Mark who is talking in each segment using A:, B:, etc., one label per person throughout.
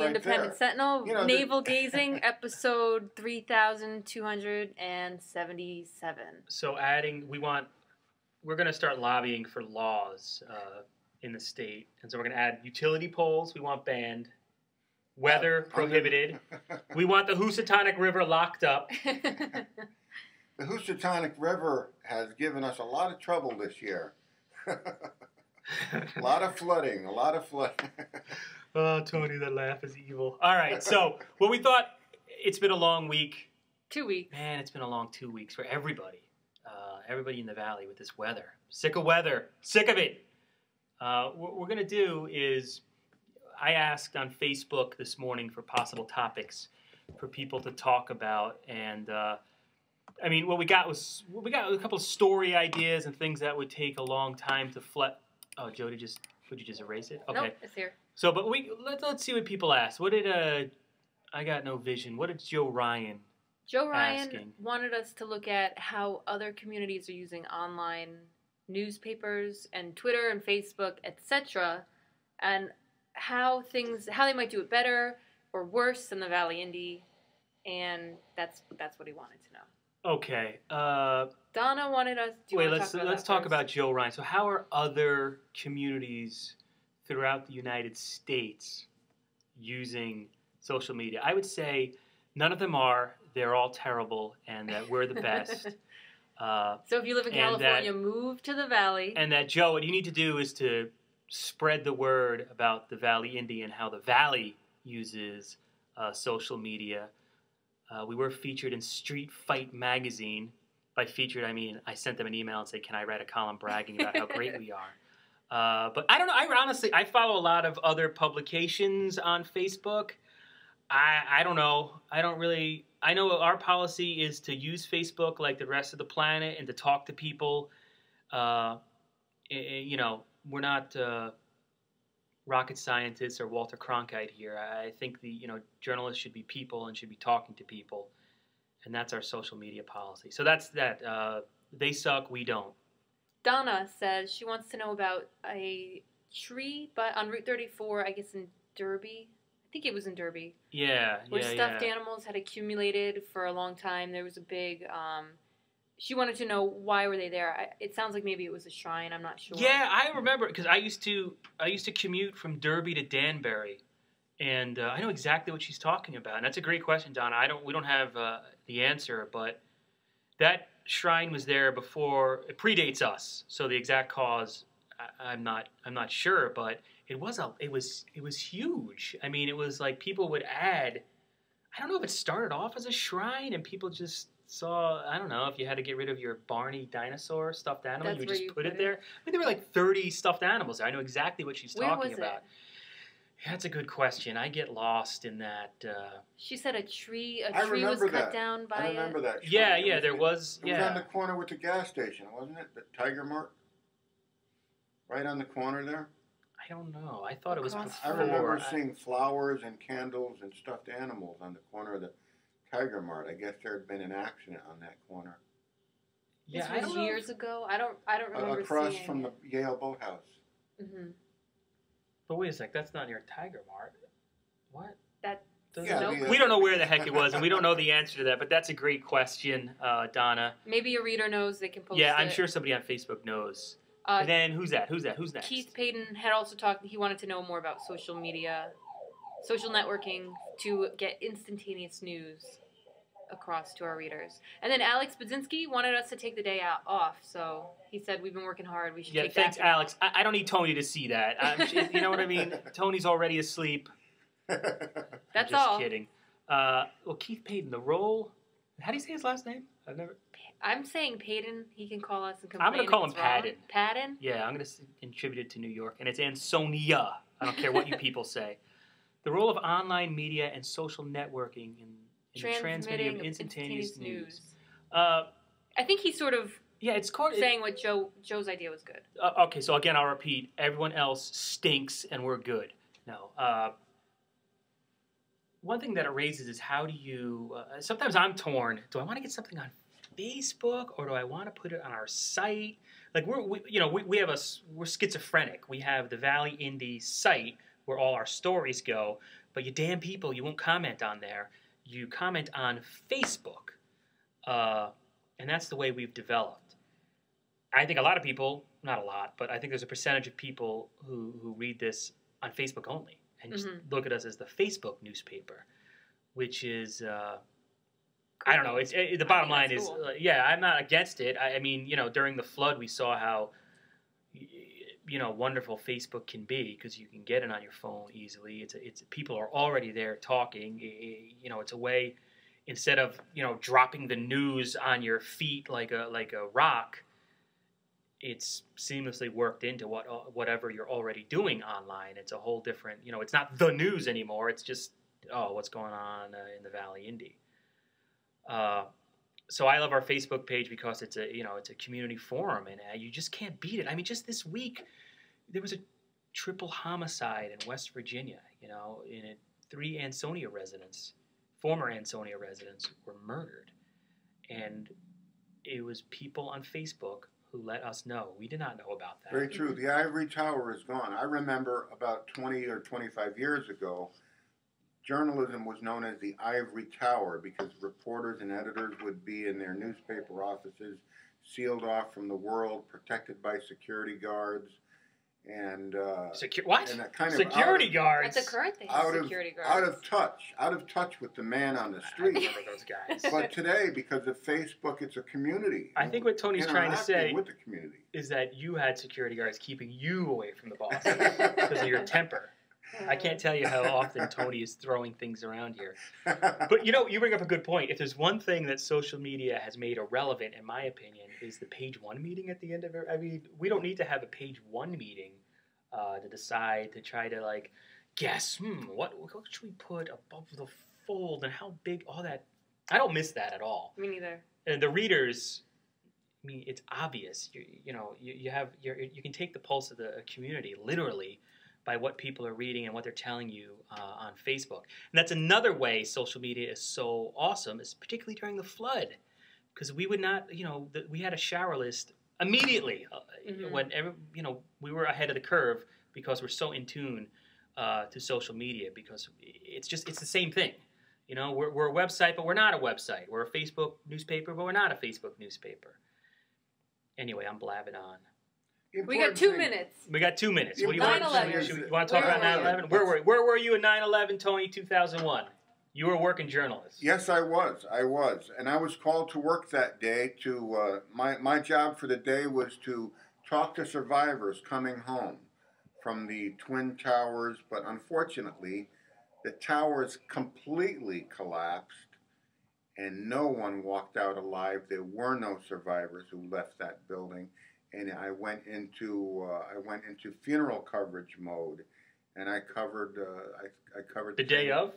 A: right
B: Independent
A: there.
B: Sentinel,
A: You know,
B: Navel Gazing, episode 3277.
C: So we're going to start lobbying for laws in the state. And so we're going to add utility poles, we want banned. Weather prohibited. We want the Housatonic River locked up.
A: The Housatonic River has given us a lot of trouble this year. A lot of flooding.
C: Oh, Tony, that laugh is evil. All right, so what we thought, it's been a long week.
B: 2 weeks.
C: Man, it's been a long 2 weeks for everybody. Everybody in the valley with this weather. Sick of weather. Sick of it. What we're going to do is, I asked on Facebook this morning for possible topics for people to talk about. And, I mean, what we got was a couple of story ideas and things that would take a long time to Oh, Joe, would you just erase it? Okay.
B: Nope, it's here.
C: So, but let's see what people asked. What did I got no vision. What did Joe Ryan
B: wanted us to look at how other communities are using online newspapers and Twitter and Facebook, etc., and how they might do it better or worse than the Valley Indie, and that's what he wanted to know.
C: Okay.
B: Donna wanted us.
C: Let's talk about Joe Ryan. So, how are other communities throughout the United States using social media? I would say none of them are. They're all terrible, and that we're the best.
B: So if you live in California, move to the Valley.
C: And that, Joe, what you need to do is to spread the word about the Valley Indie and how the Valley uses social media. We were featured in Street Fight magazine. By featured, I mean I sent them an email and said, can I write a column bragging about how great we are? But I don't know. I follow a lot of other publications on Facebook. I don't know. I know our policy is to use Facebook like the rest of the planet and to talk to people. You know, we're not rocket scientists or Walter Cronkite here. I think journalists should be people and should be talking to people. And that's our social media policy. So that's that. They suck, we don't.
B: Donna says she wants to know about a tree on Route 34, I guess in Derby. I think it was in Derby.
C: Yeah,
B: where stuffed animals had accumulated for a long time. There was a big... she wanted to know why were they there. It sounds like maybe it was a shrine. I'm not sure.
C: Yeah, I remember because I used to commute from Derby to Danbury, and I know exactly what she's talking about. And that's a great question, Donna. We don't have the answer, but that shrine was there before. It predates us, so the exact cause I'm not sure, but it was huge. I mean, it was like people would add. I don't know if it started off as a shrine and people just saw, I don't know, if you had to get rid of your Barney dinosaur stuffed animal, you would just put it there. I mean, there were like 30 stuffed animals there. I know exactly what she's talking about. Yeah, that's a good question. I get lost in that.
B: She said a tree was cut down by
A: I remember that.
C: Yeah, there was.
A: It was on the corner with the gas station, wasn't it? The Tiger Mart? Right on the corner there?
C: I don't know. I thought it was before.
A: I remember seeing flowers and candles and stuffed animals on the corner of the Tiger Mart. I guess there had been an accident on that corner.
B: Yeah, this was years ago. I don't remember
A: across from the Yale Boathouse.
B: Mm-hmm.
C: But wait a sec, that's not near Tiger Mart. What?
B: We
C: don't know where the heck it was, and we don't know the answer to that. But that's a great question, Donna.
B: Maybe a reader knows. They can post it.
C: Yeah, I'm sure somebody on Facebook knows. And then who's that? Who's next?
B: Keith Payton had also talked. He wanted to know more about social media, social networking to get instantaneous news across to our readers. And then Alex Budzinski wanted us to take the day off. So he said we've been working hard. We should take that.
C: Yeah, thanks, Alex. I don't need Tony to see that. You know what I mean? Tony's already asleep.
B: That's all.
C: Just kidding. Well, Keith Payton, the role. How do you say his last name?
B: I'm saying Payton. He can call us and complain.
C: I'm going to call him Padden.
B: Padden?
C: Yeah, I'm going to attribute it to New York. And it's Ansonia. I don't care what you people say. The role of online media and social networking in the transmitting of instantaneous news. I
B: think he's sort of saying what Joe's idea was good.
C: Okay, so again, I'll repeat. Everyone else stinks and we're good. No. One thing that it raises is how do you... sometimes I'm torn. Do I want to get something on Facebook or do I want to put it on our site? Like we're schizophrenic. We have the Valley Indie site where all our stories go, But you damn people, you won't comment on there. You comment on Facebook. And that's the way we've developed. I think a lot of people, not a lot, but I think there's a percentage of people who read this on Facebook only and just look at us as the Facebook newspaper, which is, I don't know. The bottom line is, cool. I'm not against it. I mean, during the flood, we saw how, wonderful Facebook can be because you can get it on your phone easily. It's people are already there talking. It's a way, instead of dropping the news on your feet like a rock. It's seamlessly worked into whatever you're already doing online. It's a whole different, it's not the news anymore. It's just, what's going on in the Valley Indy. So I love our Facebook page because it's a community forum, and you just can't beat it. I mean, just this week, there was a triple homicide in West Virginia, in 3 Ansonia residents, former Ansonia residents, were murdered. And it was people on Facebook who let us know. We did not know about that.
A: Very true. The ivory tower is gone. I remember about 20 or 25 years ago, journalism was known as the ivory tower because reporters and editors would be in their newspaper offices, sealed off from the world, protected by security guards. And
C: what?
A: And that kind of
C: security guards.
B: That's a current thing. Security guards.
A: Out of touch with the man on the street.
C: I remember those guys.
A: But today, because of Facebook, it's a community.
C: I think what Tony's trying to say
A: with the community
C: is that you had security guards keeping you away from the boss because of your temper. I can't tell you how often Tony is throwing things around here. But you bring up a good point. If there's one thing that social media has made irrelevant, in my opinion, is the page one meeting at the end of it. I mean, we don't need to have a page one meeting to decide, to try to guess, what should we put above the fold and how big, all that. I don't miss that at all.
B: Me neither.
C: And the readers, I mean, it's obvious. You can take the pulse of the community literally by what people are reading and what they're telling you on Facebook. And that's another way social media is so awesome, is particularly during the flood. Because we would not, we had a shower list immediately when we were ahead of the curve because we're so in tune to social media, because it's the same thing. We're a website, but we're not a website. We're a Facebook newspaper, but we're not a Facebook newspaper. Anyway, I'm blabbing on.
B: We got 2 minutes.
C: We got 2 minutes. What do you
B: 9/11.
C: You want to talk about 9/11? Where were you in 9/11, Tony, 2001? You were a working journalist.
A: Yes, I was. And I was called to work that day to, my job for the day was to talk to survivors coming home from the Twin Towers, but unfortunately, the towers completely collapsed and no one walked out alive. There were no survivors who left that building. And I went into funeral coverage mode, and I covered
C: the day of.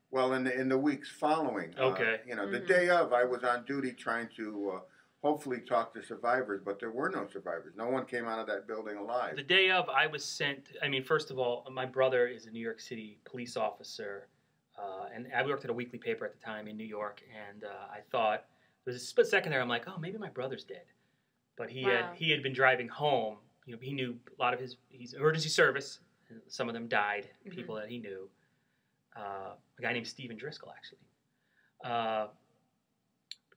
A: Well, in the weeks following.
C: Okay.
A: The day of, I was on duty trying to hopefully talk to survivors, but there were no survivors. No one came out of that building alive.
C: The day of, I was sent. I mean, first of all, my brother is a New York City police officer, and I worked at a weekly paper at the time in New York, and I thought there was a split second there. I'm like, oh, maybe my brother's dead. But he had been driving home. He knew a lot of he's emergency service. Some of them died, people that he knew. A guy named Stephen Driscoll, actually.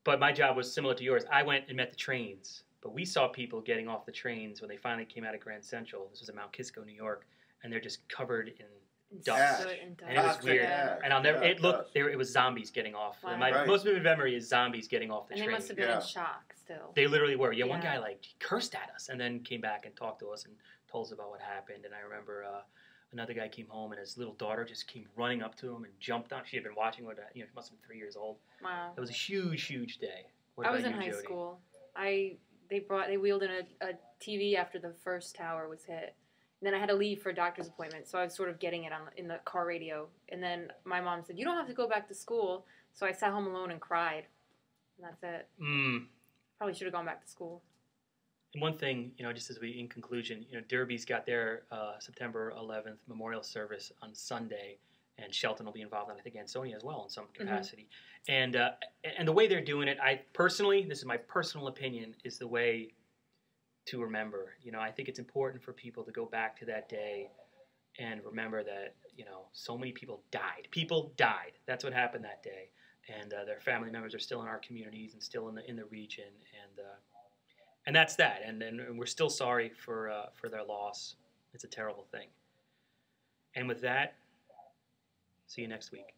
C: But my job was similar to yours. I went and met the trains. But we saw people getting off the trains when they finally came out of Grand Central. This was in Mount Kisco, New York. And they're just covered in dust. And it was weird. And I'll never. It was zombies getting off.
B: Wow.
C: My most vivid memory is zombies getting off the train.
B: And they must have been in shock still.
C: They literally were. Yeah, one guy cursed at us and then came back and talked to us and told us about what happened. And I remember another guy came home and his little daughter just came running up to him and jumped on. She had been watching what she must have been 3 years old.
B: Wow.
C: It was a huge, huge day.
B: I was in high school. They wheeled in a TV after the first tower was hit. And then I had to leave for a doctor's appointment, so I was sort of getting it in the car radio. And then my mom said, "You don't have to go back to school." So I sat home alone and cried, and that's it. Probably should have gone back to school.
C: And one thing, just as in conclusion, Derby's got their September 11th memorial service on Sunday, and Shelton will be involved, and I think Ansonia as well in some capacity. And the way they're doing it, this is my personal opinion, is the way to remember. I think it's important for people to go back to that day and remember that, you know, so many people died. People died. That's what happened that day, and their family members are still in our communities and still in the region, and that's that. And we're still sorry for their loss. It's a terrible thing. And with that, see you next week.